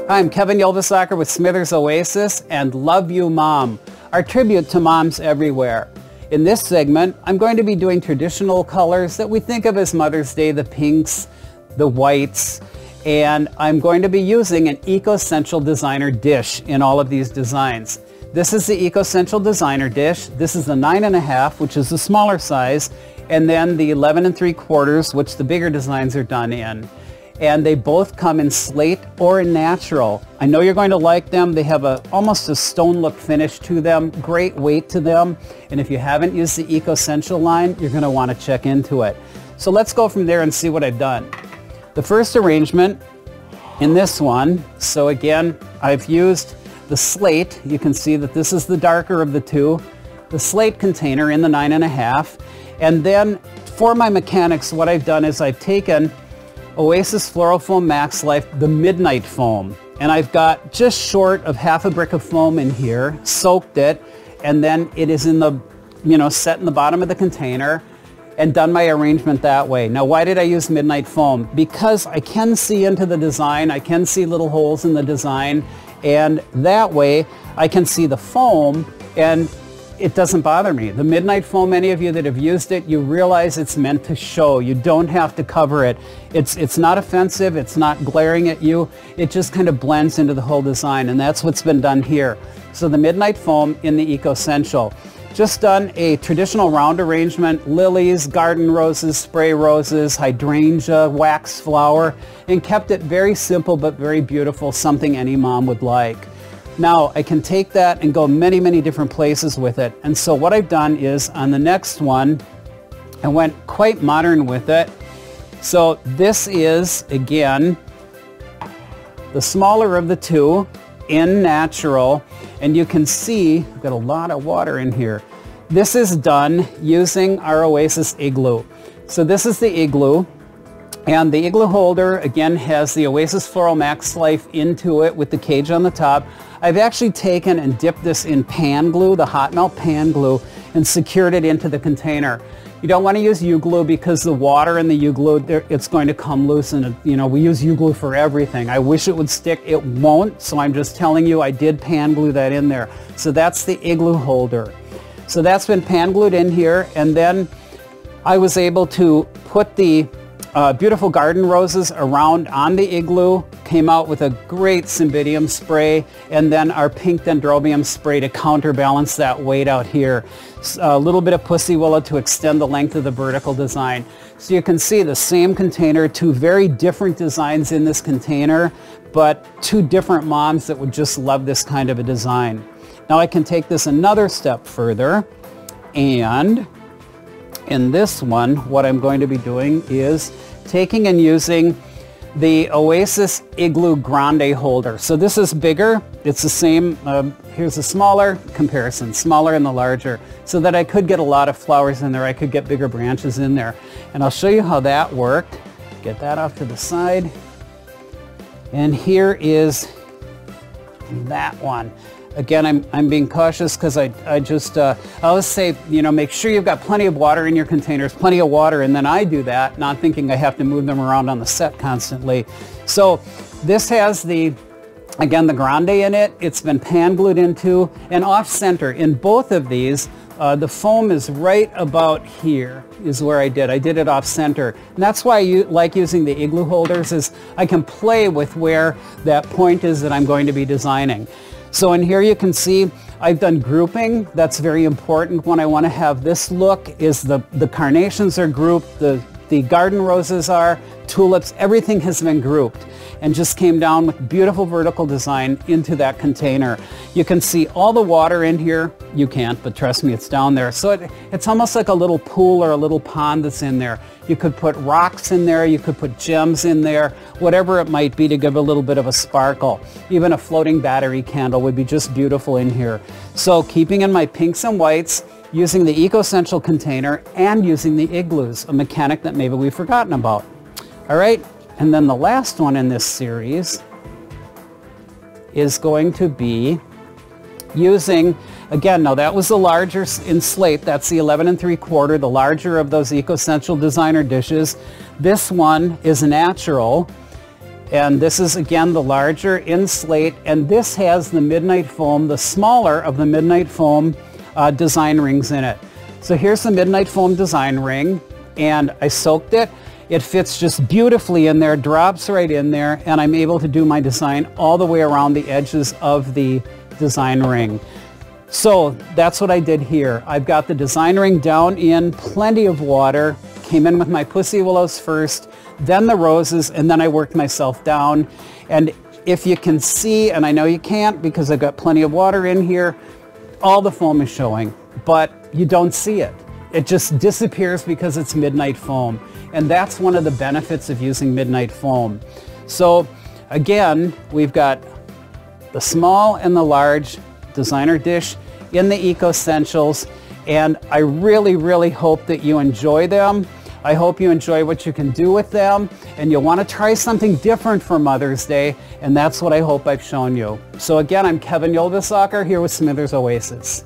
I'm Kevin Yildisacker with Smithers Oasis and Love You Mom, our tribute to moms everywhere. In this segment, I'm going to be doing traditional colors that we think of as Mother's Day, the pinks, the whites, and I'm going to be using an ECOssential designer dish in all of these designs. This is the ECOssential designer dish. This is the 9.5, which is the smaller size, and then the 11 3/4, which the bigger designs are done in. And they both come in slate or in natural. I know you're going to like them. They have almost a stone look finish to them, great weight to them. And if you haven't used the ECOssential line, you're going to want to check into it. So let's go from there and see what I've done. The first arrangement in this one, so again, I've used the slate. You can see that this is the darker of the two, the slate container in the 9.5. And then for my mechanics, what I've done is I've taken Oasis Floral Foam Max Life, the Midnight Foam. And I've got just short of half a brick of foam in here, soaked it, and then it is in the, set in the bottom of the container and done my arrangement that way. Now, why did I use Midnight Foam? Because I can see into the design, I can see little holes in the design, and that way I can see the foam and it doesn't bother me. The Midnight Foam, any of you that have used it, you realize it's meant to show. You don't have to cover it. It's not offensive. It's not glaring at you. It just kind of blends into the whole design, and that's what's been done here. So the Midnight Foam in the ECOssential. Just done a traditional round arrangement, lilies, garden roses, spray roses, hydrangea, wax flower, and kept it very simple but very beautiful, something any mom would like. Now, I can take that and go many, many different places with it. And so what I've done is on the next one, I went quite modern with it. So this is, again, the smaller of the two in natural. And you can see, I've got a lot of water in here. This is done using our Oasis Igloo. So this is the Igloo. And the Igloo holder, again, has the Oasis Floral Max Life into it with the cage on the top. I've actually taken and dipped this in pan glue, the hot melt pan glue, and secured it into the container. You don't want to use U-glue because the water in the U-glue, it's going to come loose, and we use U-glue for everything. I wish it would stick. It won't, so I'm just telling you I did pan glue that in there. So that's the Igloo holder. So that's been pan glued in here, and then I was able to put the beautiful garden roses around on the Igloo, came out with a great cymbidium spray, and then our pink dendrobium spray to counterbalance that weight out here. A little bit of pussy willow to extend the length of the vertical design. So you can see the same container, two very different designs in this container, but two different moms that would just love this kind of a design. Now I can take this another step further, and in this one, what I'm going to be doing is taking and using the Oasis Igloo Grande holder. So this is bigger. It's the same. Here's a smaller comparison, smaller and the larger, so that I could get a lot of flowers in there. I could get bigger branches in there. And I'll show you how that worked. Get that off to the side. And here is that one. Again, I'm being cautious because I always say, make sure you've got plenty of water in your containers, plenty of water, and then I do that, not thinking I have to move them around on the set constantly. So this has again, the Grande in it. It's been pan glued into and off center. In both of these, the foam is right about here is where I did it off center. And that's why I like using the Igloo holders, is I can play with where that point is that I'm going to be designing. So in here you can see I've done grouping. That's very important when I want to have this look, is the carnations are grouped, the garden roses are, tulips, everything has been grouped and just came down with beautiful vertical design into that container. You can see all the water in here. You can't, but trust me, it's down there. So it's almost like a little pool or a little pond that's in there. You could put rocks in there, you could put gems in there, whatever it might be to give a little bit of a sparkle. Even a floating battery candle would be just beautiful in here. So keeping in my pinks and whites, using the ECOssential container, and using the Igloos, a mechanic that maybe we've forgotten about. All right, and then the last one in this series is going to be using, again, now that was the larger in slate, that's the 11 3/4, the larger of those ECOssential designer dishes. This one is natural, And this is again the larger in slate, and this has the Midnight Foam, the smaller of the Midnight Foam design rings in it. So here's the Midnight Foam design ring, and I soaked it. It fits just beautifully in there, drops right in there, and I'm able to do my design all the way around the edges of the design ring. So that's what I did here. I've got the design ring down in plenty of water, came in with my pussy willows first, then the roses, and then I worked myself down. And if you can see, and I know you can't because I've got plenty of water in here, all the foam is showing, but you don't see it. It just disappears because it's Midnight Foam. And that's one of the benefits of using Midnight Foam. So again, we've got the small and the large designer dish in the ECOssentials, and I really, really hope that you enjoy them. I hope you enjoy what you can do with them, and you'll want to try something different for Mother's Day, and that's what I hope I've shown you. So again, I'm Kevin Yolvasacker here with Smithers Oasis.